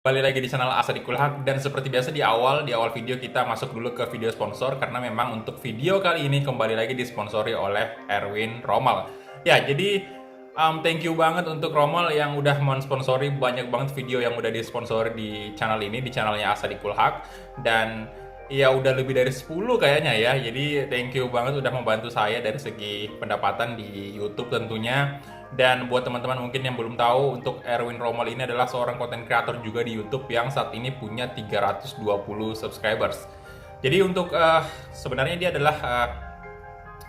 Kembali lagi di channel Asadikul Haq, dan seperti biasa di awal video kita masuk dulu ke video sponsor karena memang untuk video kali ini kembali lagi disponsori oleh Erwin Romal. Ya, jadi thank you banget untuk Romal yang udah mensponsori banyak banget video yang udah disponsori di channel ini, di channelnya Asadikul Haq, dan ya udah lebih dari 10 kayaknya ya. Jadi thank you banget udah membantu saya dari segi pendapatan di YouTube tentunya. Dan buat teman-teman mungkin yang belum tahu, untuk Erwin Romal ini adalah seorang konten kreator juga di YouTube yang saat ini punya 320 subscribers. Jadi untuk sebenarnya dia adalah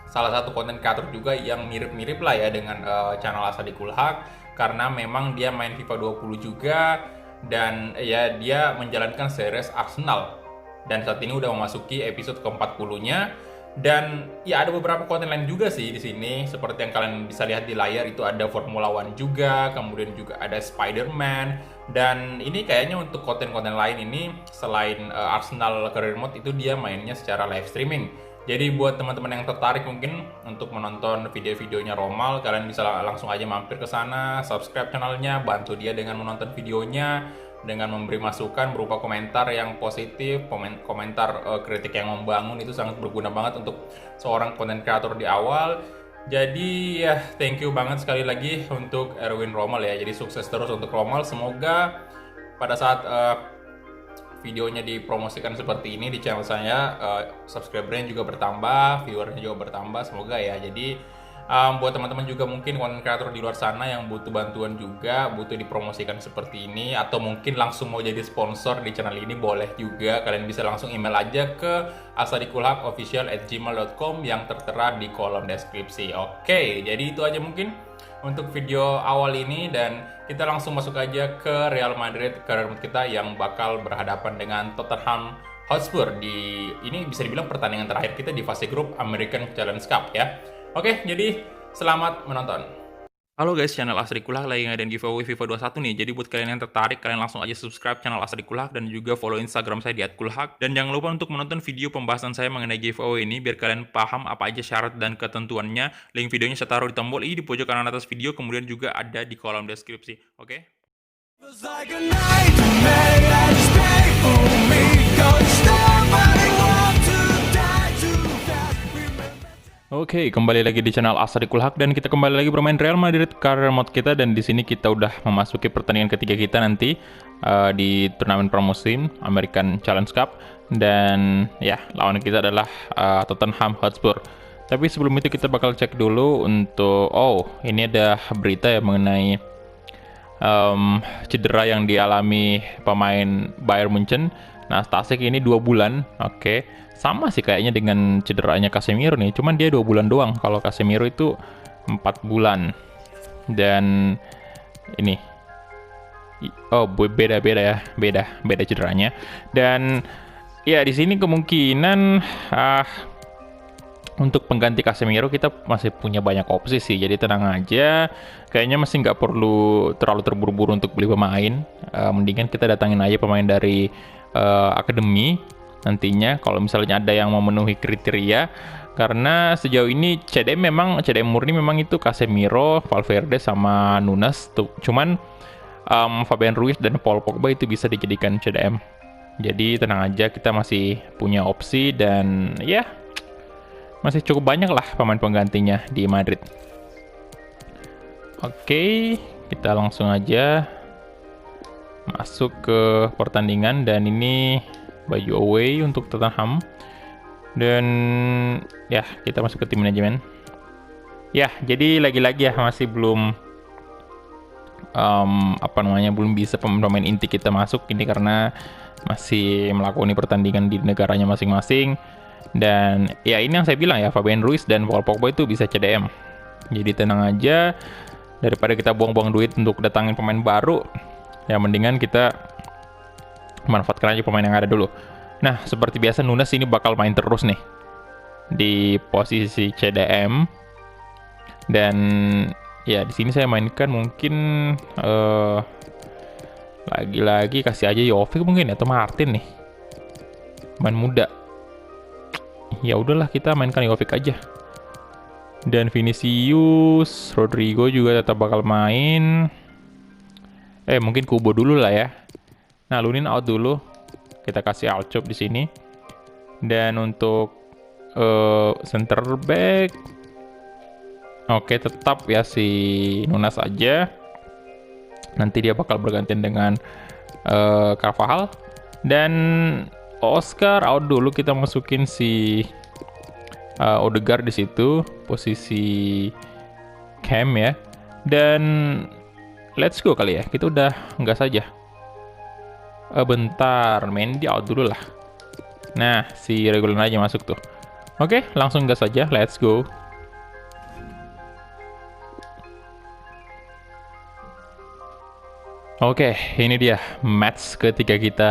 salah satu konten kreator juga yang mirip-mirip lah ya dengan channel Asadikul Haq, karena memang dia main FIFA 20 juga, dan ya dia menjalankan series Arsenal. Dan saat ini udah memasuki episode ke-40-nya. Dan ya ada beberapa konten lain juga sih di sini, seperti yang kalian bisa lihat di layar itu ada Formula One juga, kemudian juga ada Spider-Man. Dan ini kayaknya untuk konten-konten lain ini selain Arsenal Career Mode itu dia mainnya secara live streaming. Jadi buat teman-teman yang tertarik mungkin untuk menonton video-videonya Romal, kalian bisa langsung aja mampir ke sana, subscribe channelnya, bantu dia dengan menonton videonya, dengan memberi masukan berupa komentar yang positif, komentar kritik yang membangun. Itu sangat berguna banget untuk seorang konten kreator di awal. Jadi ya thank you banget sekali lagi untuk Erwin Romal ya. Jadi sukses terus untuk Romal. Semoga pada saat videonya dipromosikan seperti ini di channel saya, subscribernya juga bertambah, viewernya juga bertambah, semoga ya. Jadi buat teman-teman juga mungkin konten kreator di luar sana yang butuh bantuan juga, butuh dipromosikan seperti ini, atau mungkin langsung mau jadi sponsor di channel ini, boleh juga. Kalian bisa langsung email aja ke asadikulhaqofficial@gmail.com yang tertera di kolom deskripsi. Oke, jadi itu aja mungkin untuk video awal ini, dan kita langsung masuk aja ke Real Madrid career mode kita yang bakal berhadapan dengan Tottenham Hotspur di ini bisa dibilang pertandingan terakhir kita di fase grup American Challenge Cup ya. Oke, jadi selamat menonton. Halo guys, channel Asadikul Haq lagi ngadain giveaway FIFA 21 nih. Jadi buat kalian yang tertarik, kalian langsung aja subscribe channel Asadikul Haq dan juga follow Instagram saya di @kulhaq. Dan jangan lupa untuk menonton video pembahasan saya mengenai giveaway ini biar kalian paham apa aja syarat dan ketentuannya. Link videonya saya taruh di tombol i di pojok kanan atas video, kemudian juga ada di kolom deskripsi. Oke? Oke, kembali lagi di channel Asadikul Haq dan kita kembali lagi bermain Real Madrid career mode kita, dan di sini kita udah memasuki pertandingan ketiga kita nanti di turnamen pramusim American Challenge Cup, dan ya lawan kita adalah Tottenham Hotspur. Tapi sebelum itu kita bakal cek dulu untuk ini ada berita ya mengenai cedera yang dialami pemain Bayern Munchen. Nah, Stasek ini 2 bulan. Oke. Sama sih kayaknya dengan cederanya Casemiro nih, cuman dia 2 bulan doang. Kalau Casemiro itu 4 bulan. Dan ini beda-beda ya, beda cederanya. Dan ya di sini kemungkinan untuk pengganti Casemiro kita masih punya banyak opsi sih, jadi tenang aja. Kayaknya masih nggak perlu terlalu terburu-buru untuk beli pemain. Mendingan kita datangin aja pemain dari akademi nantinya kalau misalnya ada yang memenuhi kriteria. Karena sejauh ini CDM murni memang itu Casemiro, Valverde sama Nunes tuh. Cuman Fabian Ruiz dan Paul Pogba itu bisa dijadikan CDM. Jadi tenang aja, kita masih punya opsi, dan ya masih cukup banyak lah pemain penggantinya di Madrid. Oke, kita langsung aja masuk ke pertandingan, dan ini baju away untuk Tottenham. Dan ya kita masuk ke tim manajemen. Ya, jadi lagi-lagi ya masih belum belum bisa pemain inti kita masuk ini karena masih melakukan pertandingan di negaranya masing-masing. Dan ya ini yang saya bilang ya, Fabian Ruiz dan Paul Pogba itu bisa CDM. Jadi tenang aja, daripada kita buang-buang duit untuk datangin pemain baru, ya mendingan kita manfaatkan aja pemain yang ada dulu. Nah, seperti biasa Nunes ini bakal main terus nih di posisi CDM. Dan ya di sini saya mainkan mungkin lagi-lagi kasih aja Jovic mungkin atau Martin nih. Main muda. Ya udahlah, kita mainkan Jovic aja. Dan Vinicius, Rodrigo juga tetap bakal main. Mungkin Kubo dulu lah ya. Nah, Lunin out dulu. Kita kasih Alcup di sini. Dan untuk center back, oke, tetap ya si Nunes aja. Nanti dia bakal bergantian dengan Carvajal. Dan Oscar out dulu, kita masukin si Odegaard di situ, posisi cam ya. Dan let's go kali ya. Kita udah nggak saja. Bentar, Mendy out dulu lah. Nah, si Regulon aja masuk tuh. Oke, langsung gas saja. Let's go. Oke, ini dia match ketiga kita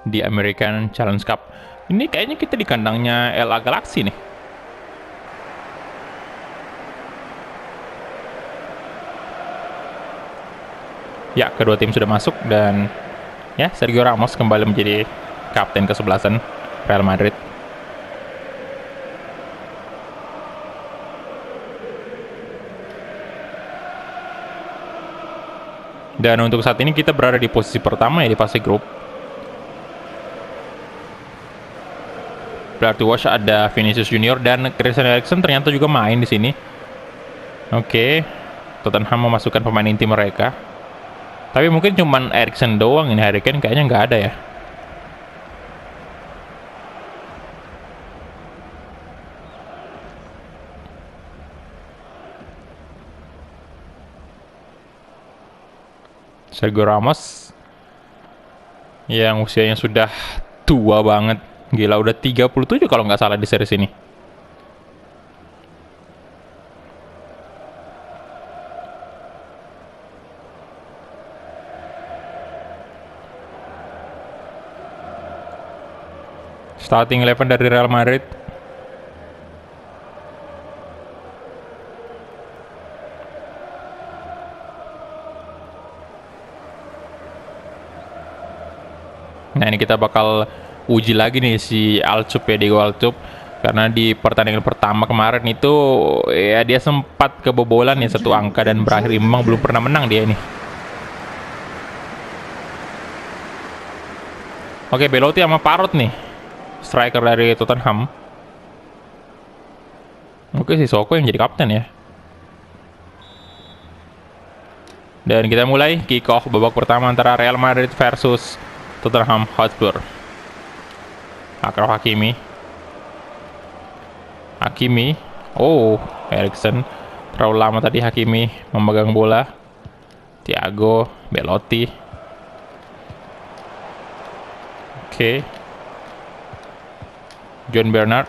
di American Challenge Cup. Ini kayaknya kita di kandangnya LA Galaxy nih. Ya, kedua tim sudah masuk dan ya, Sergio Ramos kembali menjadi kapten ke-11 Real Madrid. Dan untuk saat ini kita berada di posisi pertama ya di fase grup. Berarti watch ada Vinicius Junior dan Christian Eriksen ternyata juga main di sini. Oke, Tottenham memasukkan pemain inti mereka. Tapi mungkin cuman Eriksen doang, ini Harry Kane kayaknya nggak ada ya. Sergio Ramos yang usianya sudah tua banget. Gila, udah 37 kalau nggak salah di series ini. Starting 11 dari Real Madrid. Nah, ini kita bakal uji lagi nih si Alcup ya, Diego Alcup. Karena di pertandingan pertama kemarin itu ya dia sempat kebobolan ya satu angka dan berakhir imbang, belum pernah menang dia ini. Oke, Belotti sama Parrot nih, striker dari Tottenham. Oke, si Soko yang jadi kapten ya. Dan kita mulai kick off babak pertama antara Real Madrid versus Tottenham Hotspur. Achraf Hakimi. Oh, Eriksen. Terlalu lama tadi Hakimi memegang bola. Thiago, Belotti. Oke. John Bernard.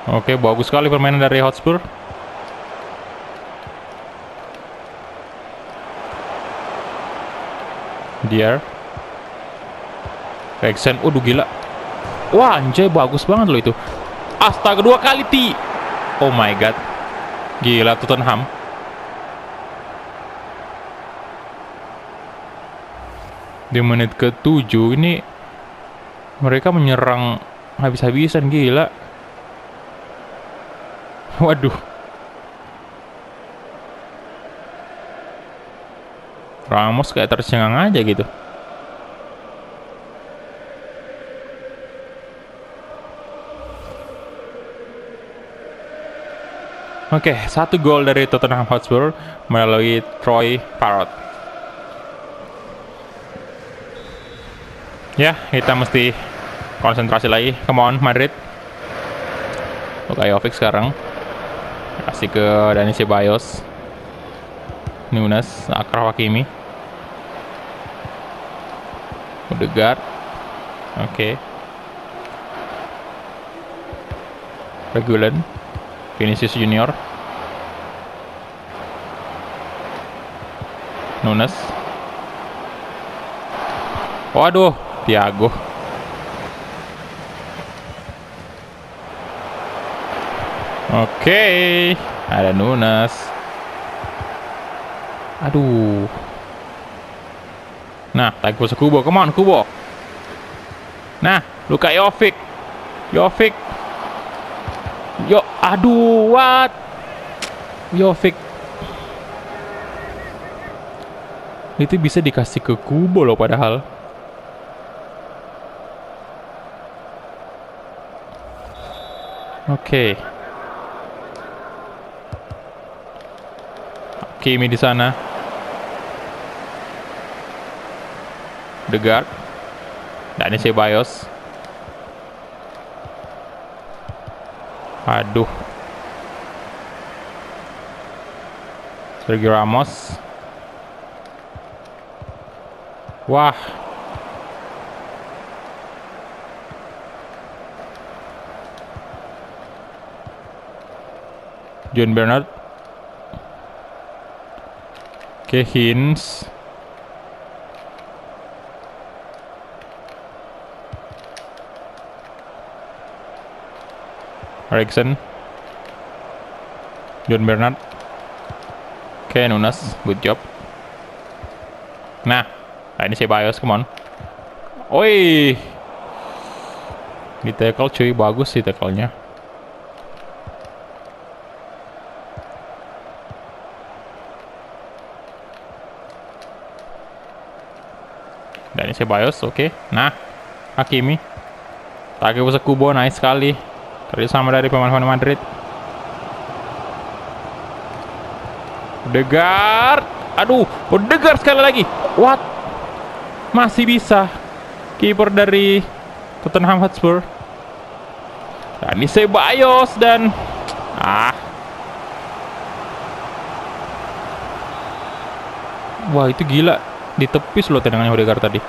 Oke, bagus sekali permainan dari Hotspur. Dier. Eriksen, gila. Wah, anjay, bagus banget loh itu. Astaga, kedua kali Oh my god. Gila Tottenham. Di menit ke-7 ini mereka menyerang habis-habisan, gila. Waduh. Ramos kayak tercengang aja gitu. Oke, 1 gol dari Tottenham Hotspur melalui Troy Parrott. Ya, kita mesti konsentrasi lagi. Come on, Madrid. Jovic sekarang. Kasih ke Dani Ceballos. Nunes, Achraf Hakimi. Odegaard. Oke. Regulon. Vinicius Junior. Nunes. Waduh, Thiago. Oke, ada Nunes. Aduh. Nah, tarik pose Kubo, come on Kubo. Nah, Luka Jovic. Yo, aduh, what? Jovic. Itu bisa dikasih ke Kubo loh padahal. Oke. Kimi di sana. Degar. Dan ini Ceballos. Aduh. Sergio Ramos. Wah. John Bernard. Hines. Eriksen. John Bernard. Nunes, good job. Nah, ini Ceballos, come on. Oi. Di tackle cuy, bagus sih tackle-nya. Dan ini Ceballos, oke. Nah, Hakimi. Takeusa Kubo, nice sekali. Kerjasama dari pemain Madrid. Odegaard. Aduh, Odegaard sekali lagi. What? Masih bisa. Kiper dari Tottenham Hotspur. Dan ini Ceballos dan wah, itu gila. Ditepis loh tendangannya Odegaard tadi.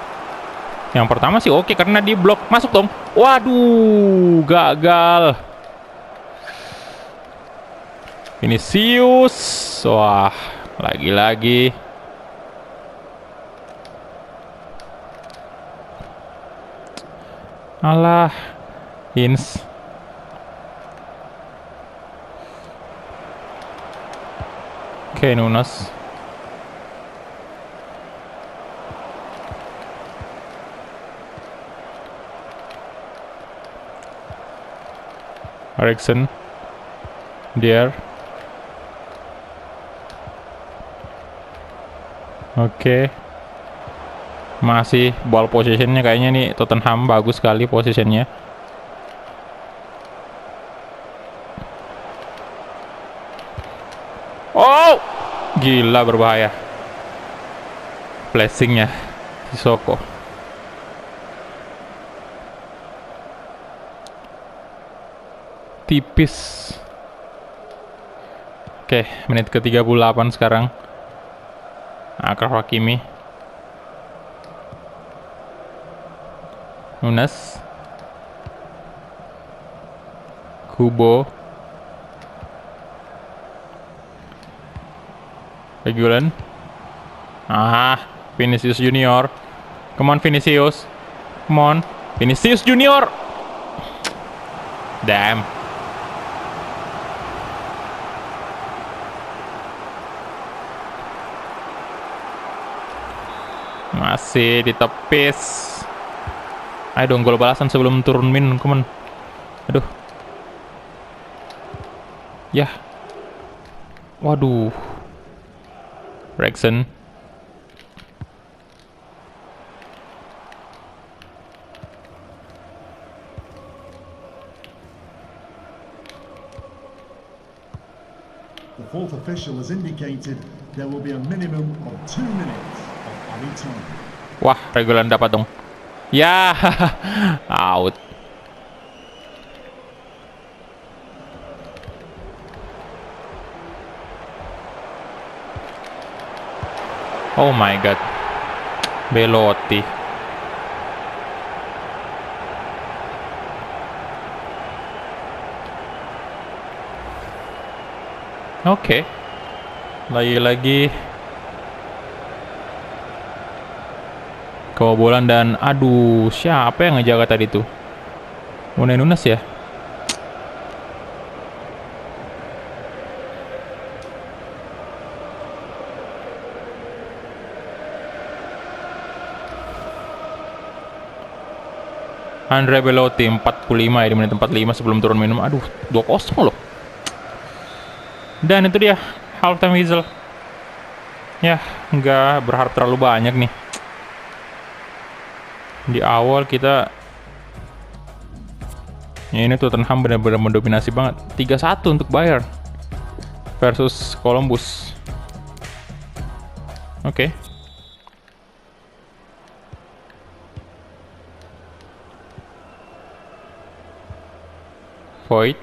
Yang pertama sih oke karena di blok. Masuk dong. Waduh, gagal. Vinicius. Wah, lagi-lagi. Alah, Hines. Oke, Nunes. Eriksen. Dier. Oke. Masih ball positionnya kayaknya nih Tottenham bagus sekali positionnya. Oh, gila berbahaya. Blessingnya Sissoko. Tipis. Oke, menit ke-38 sekarang. Akraf Hakimi. Nunes. Kubo. Regulan. Vinicius Junior. Come on Vinicius. Come on. Vinicius Junior. Damn. Masih ditepis. Ayo dong, gol balasan sebelum turun min, come on. Aduh. Yah. Waduh. Eriksen. The fourth official has indicated there will be a minimum of 2 minutes of added time. Wah, Regulan dapat dong. Ya, out. Oh my god. Belotti. Oke. Lagi-lagi kebobolan dan aduh, siapa yang ngejaga tadi tuh? Nunes ya? Andrea Belotti 45 ya di menit 45 sebelum turun minum. Aduh, 2-0 loh. Dan itu dia halftime whistle. Ya, nggak berharap terlalu banyak nih. Di awal kita ya ini Tottenham benar-benar mendominasi banget. 3-1 untuk Bayern versus Columbus. Oke. Void,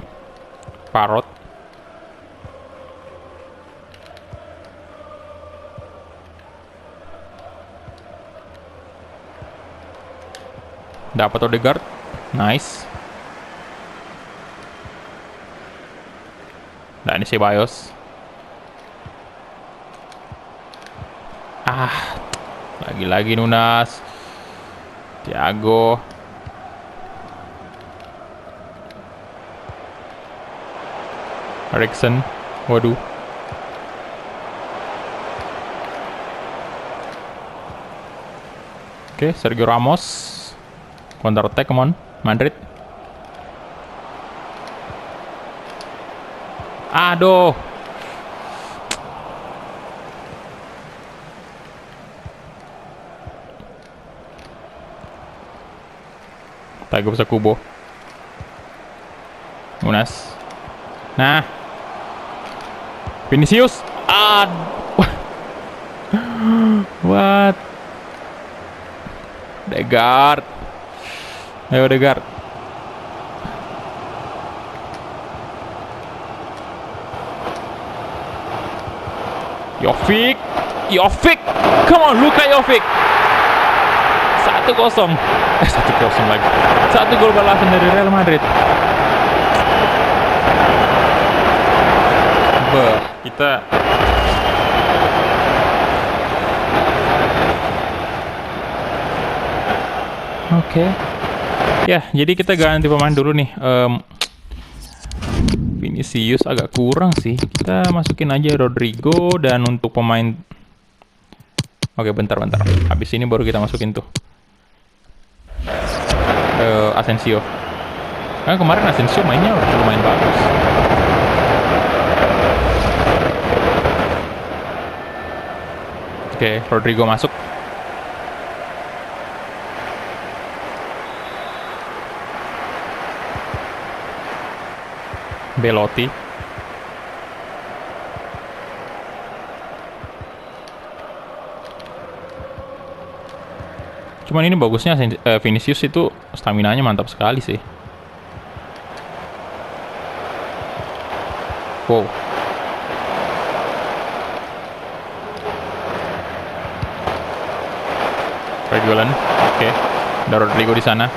Parrot. Dapat Odegaard. Nice. Dan ini Ceballos. Lagi-lagi Nunes. Thiago. Eriksen. Waduh. Oke, Sergio Ramos. Counter attack, come on. Madrid. Aduh. Tago bisa Kubo. Nunes. Nah. Vinicius. What? Odegaard. Ayo Odegaard. Jovic. Come on, Luka Jovic. 1-0. 1-0 lagi. 1 gol balasan dari Real Madrid. Kita Oke. Ya, jadi kita ganti pemain dulu nih. Vinicius agak kurang sih. Kita masukin aja Rodrigo dan untuk pemain. Oke, bentar. Habis ini baru kita masukin tuh Asensio. Karena kemarin Asensio mainnya lumayan bagus. Oke, Rodrigo masuk. Belotti. Cuman ini bagusnya Vinicius itu stamina-nya mantap sekali sih. Wow. Reguilon. Oke. Ada Rodrigo di sana.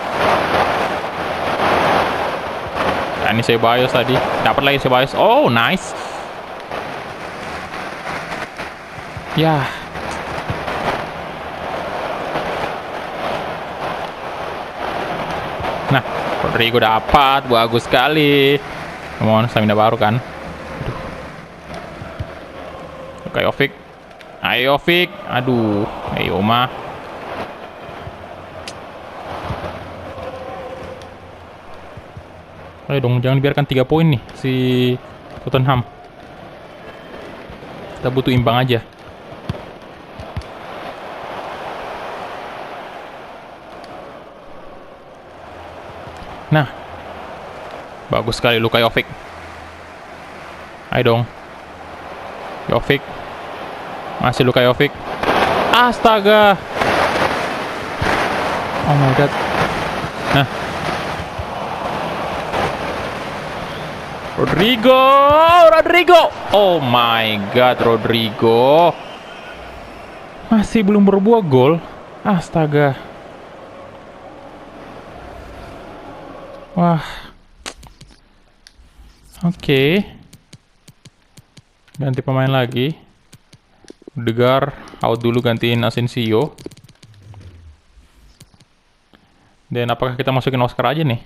Ini Ceballos tadi. Dapat lagi Ceballos. Oh, nice. Ya. Nah, Rodrigo dapat. Bagus sekali. Mohon stamina baru kan. Oke, Jovic. Ayo Jovic. Aduh. Ayo mah. Ayo dong, jangan dibiarkan 3 poin nih si Tottenham. Kita butuh imbang aja. Nah, bagus sekali Luka Jovic. Ayo dong, Jovic. Masih Luka Jovic. Astaga. Oh my god. Nah, Rodrigo. Oh my god, Rodrigo. Masih belum berbuah gol. Astaga. Wah. Oke. Ganti pemain lagi. Odegaard out dulu, gantiin Asensio. Dan apakah kita masukin Oscar aja nih?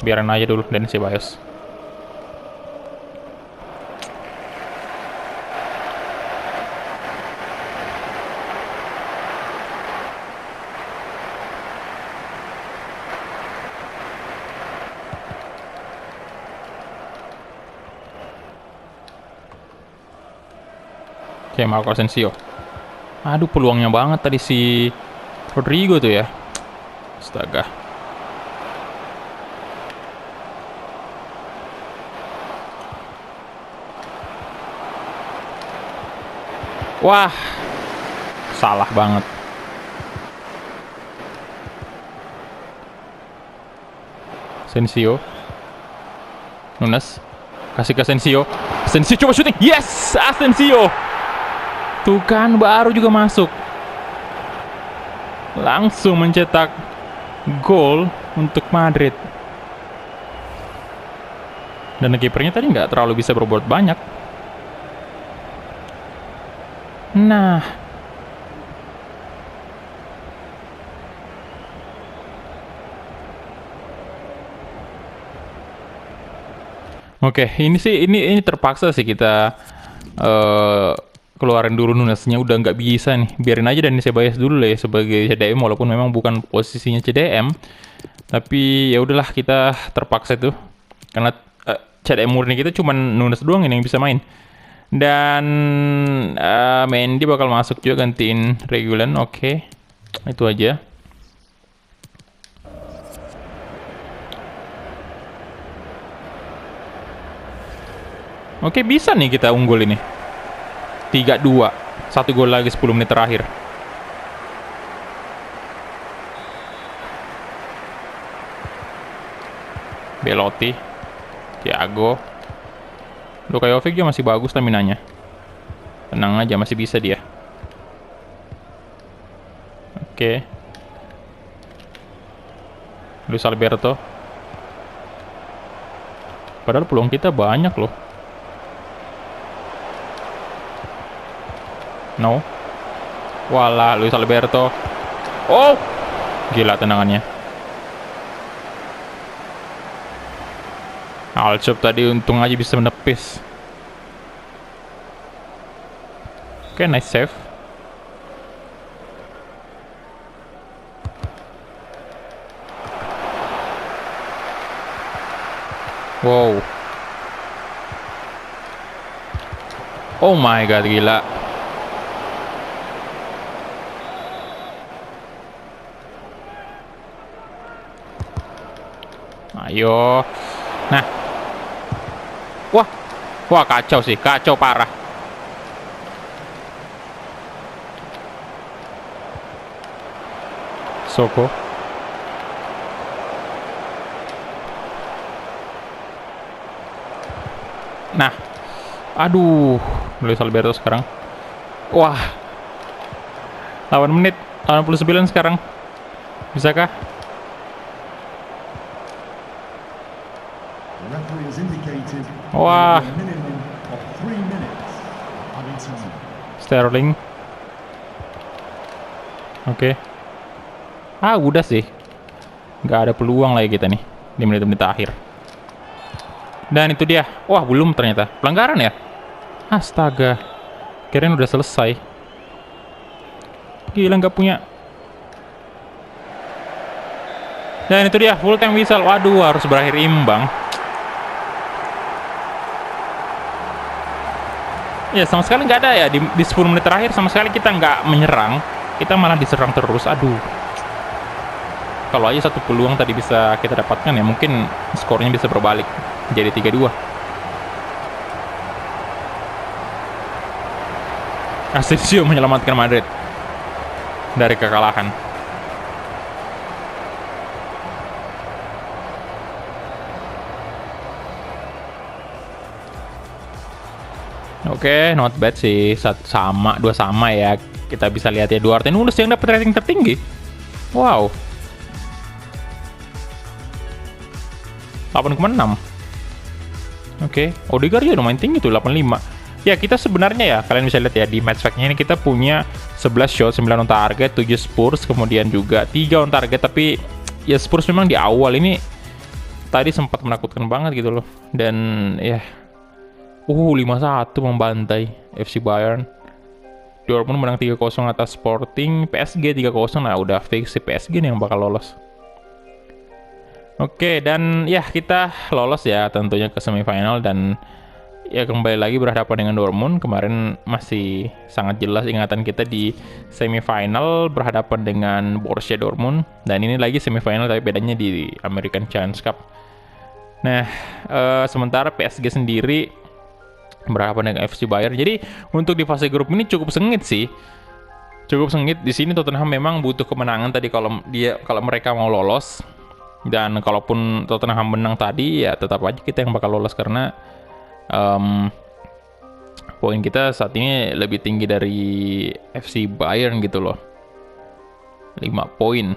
Biarin aja dulu dan Ceballos. Oke, Marco Asensio. Aduh, peluangnya banget tadi si Rodrigo tuh ya. Astaga. Wah, salah banget. Asensio. Nunes. Kasih ke Asensio. Asensio coba syuting. Yes! Asensio! Tuh kan, baru juga masuk. Langsung mencetak gol untuk Madrid. Dan kipernya tadi nggak terlalu bisa berbuat banyak. Nah, oke, ini sih ini terpaksa sih kita keluarin dulu Nunesnya, udah nggak bisa nih. Biarin aja Dani Ceballos dulu lah ya sebagai CDM, walaupun memang bukan posisinya CDM. Tapi ya udahlah, kita terpaksa tuh karena CDM murni kita cuma Nunes doang ini yang bisa main. Dan Mendy bakal masuk juga gantiin Reguilon. Oke. Itu aja. Oke, bisa nih kita unggul ini. 3-2. 1 gol lagi 10 menit terakhir. Belotti, Thiago. Luka Jovic juga masih bagus staminanya. Tenang aja, masih bisa dia. Oke. Luis Alberto. Padahal peluang kita banyak loh. No. Walah, Luis Alberto. Oh! Gila tendangannya. Alcop tadi untung aja bisa menepis. Oke, nice save. Wow. Oh my god, gila. Ayo. Nah. Wah, kacau sih, kacau parah. Soko. Nah. Aduh, Luis Alberto sekarang. Wah. 8 menit, 89 sekarang. Bisakah? Wah. Sterling. Oke. Udah sih. Nggak ada peluang lagi kita nih di menit-menit akhir. Dan itu dia. Wah, belum ternyata. Pelanggaran ya? Astaga. Kirain udah selesai. Gila, nggak punya. Dan itu dia. Full time whistle. Waduh, harus berakhir imbang. Ya, sama sekali nggak ada ya. Di 10 menit terakhir sama sekali kita nggak menyerang. Kita malah diserang terus. Aduh. Kalau aja satu peluang tadi bisa kita dapatkan ya, mungkin skornya bisa berbalik. Jadi 3-2. Asensio menyelamatkan Madrid dari kekalahan. Oke, not bad sih. 2 sama ya. Kita bisa lihat ya, Duarte Nunes yang dapat rating tertinggi. Wow. 8,6. Oke, Odegaard juga lumayan tinggi tuh, 85. Ya, kita sebenarnya ya, kalian bisa lihat ya di match fact-nya ini kita punya 11 shot, 9 on target, 7 Spurs, kemudian juga 3 on target. Tapi ya Spurs memang di awal ini tadi sempat menakutkan banget gitu loh. Dan ya 5-1 membantai FC Bayern. Dortmund menang 3-0 atas Sporting. PSG 3-0. Nah, udah fix si PSG nih yang bakal lolos. Oke, dan ya kita lolos ya tentunya ke semifinal. Dan ya kembali lagi berhadapan dengan Dortmund. Kemarin masih sangat jelas ingatan kita di semifinal berhadapan dengan Borussia Dortmund, dan ini lagi semifinal tapi bedanya di American Challenge Cup. Nah, sementara PSG sendiri berhadapan dengan FC Bayern. Jadi untuk di fase grup ini cukup sengit sih. Cukup sengit. Di sini Tottenham memang butuh kemenangan tadi kalau mereka mau lolos. Dan kalaupun Tottenham menang tadi, ya tetap aja kita yang bakal lolos karena poin kita saat ini lebih tinggi dari FC Bayern gitu loh. 5 poin.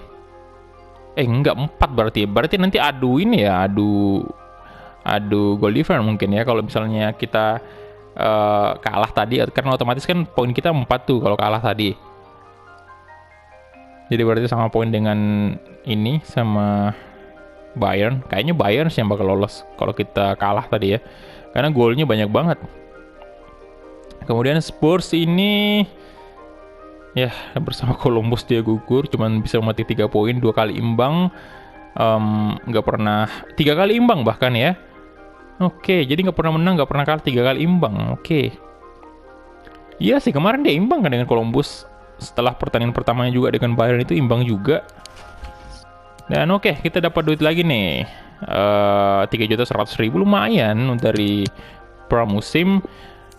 Enggak, 4 berarti. Berarti nanti adu ini ya, adu goal difference mungkin ya kalau misalnya kita kalah tadi, karena otomatis kan poin kita 4 tuh kalau kalah tadi. Jadi berarti sama poin dengan ini sama Bayern. Kayaknya Bayern sih yang bakal lolos kalau kita kalah tadi ya, karena golnya banyak banget. Kemudian Spurs ini ya bersama Columbus dia gugur, cuman bisa memetik 3 poin, 2 kali imbang, nggak pernah 3 kali imbang bahkan ya. Oke, jadi nggak pernah menang, nggak pernah kalah, 3 kali imbang. Oke. Iya sih, kemarin dia imbang kan dengan Columbus. Setelah pertandingan pertamanya juga dengan Bayern itu imbang juga. Dan oke, kita dapat duit lagi nih. 3.100.000 lumayan dari pramusim.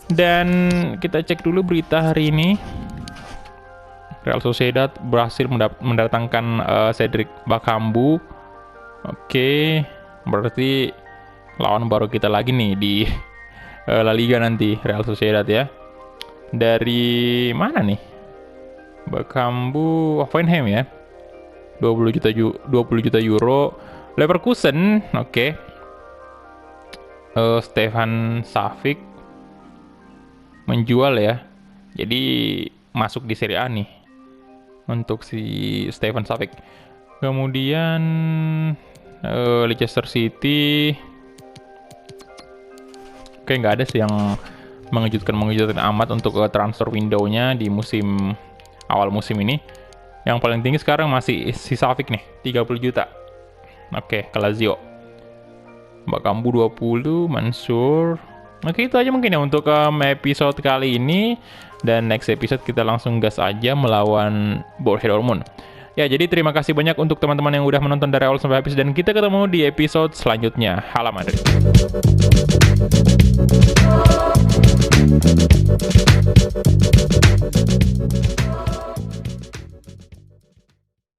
Dan kita cek dulu berita hari ini. Real Sociedad berhasil mendatangkan Cedric Bakambu. Oke, berarti lawan baru kita lagi nih di La Liga nanti, Real Sociedad ya. Dari mana nih? Bakambu, Hoffenheim ya. 20 juta euro. Leverkusen, oke. Stefan Savic menjual ya. Jadi masuk di Serie A nih untuk si Stefan Savic. Kemudian Leicester City. Oke, nggak ada sih yang mengejutkan amat untuk transfer window-nya di awal musim ini. Yang paling tinggi sekarang masih si Savic nih, 30 juta. Oke, ke Lazio. Bakambu 20, Mansur. Oke, itu aja mungkin ya untuk episode kali ini. Dan next episode kita langsung gas aja melawan Borussia Dortmund. Ya, jadi terima kasih banyak untuk teman-teman yang udah menonton dari awal sampai habis. Dan kita ketemu di episode selanjutnya. Halam Madrid.